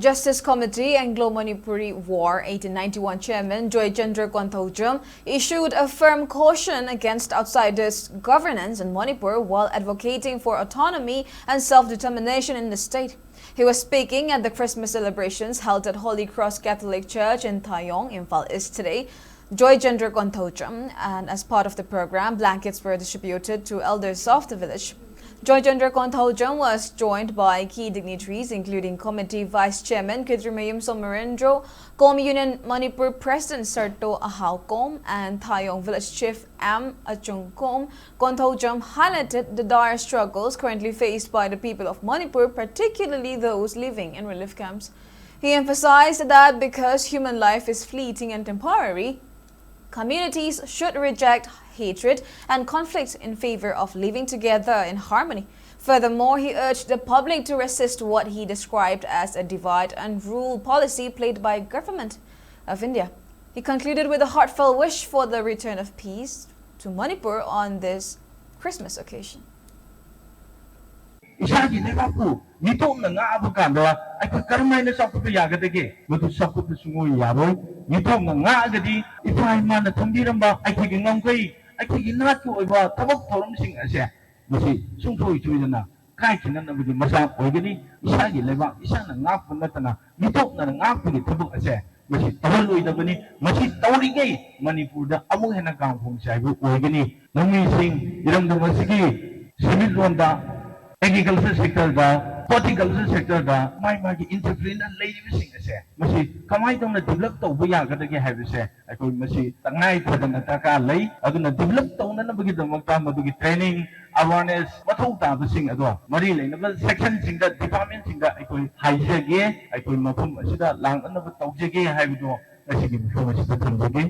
Justice Committee Anglo-Manipuri War 1891 Chairman Joy Chandra Konthojam issued a firm caution against outsiders' governance in Manipur while advocating for autonomy and self-determination in the state. He was speaking at the Christmas celebrations held at Holy Cross Catholic Church in Tayong, Imphal East today. Joy Chandra Konthojam, and as part of the program, blankets were distributed to elders of the village. Joy Chandra Konthojam was joined by key dignitaries including Committee Vice Chairman Kidrimayum Somarendro, Com Union Manipur President Sarto Ahalkom, and Tayong Village Chief M. Achungkom. Konthojam highlighted the dire struggles currently faced by the people of Manipur, particularly those living in relief camps. He emphasized that because human life is fleeting and temporary, communities should reject hatred and conflict in favor of living together in harmony. Furthermore, he urged the public to resist what he described as a divide and rule policy played by government of India. He concluded with a heartfelt wish for the return of peace to Manipur on this Christmas occasion. Isagi lebaku mito na nga abukanda ay kakarmay na sa puto yagadege mutu sa puto sungoy yabo mito na nga agadi ifay man na tumdiramba ay kigingam kay ay kiginat ko iba tabak thorom sing ase masi sungthoi chuidana kai kinan na budi masa oigani isagi leba isa na nga punatana mito na nga puni tabak ase masi tawaloi da bani masi tawringai manipurda amung hena kampung saibu oigani nami sing iram da masigi civil ronda agriculture sector da, horticulture sector da, mai entrepreneur leading ase, masi kamai tong na develop to buya kada ke have se, ako masi tangai padana taka lay, aduna develop to na bagi damagta madugi training, awareness, mathau ta basing ado, mari lay na section singa department singa ako haise ge, ako mafum asida lang na ba tawje ge have do, masi gi mafum asida tawje ge.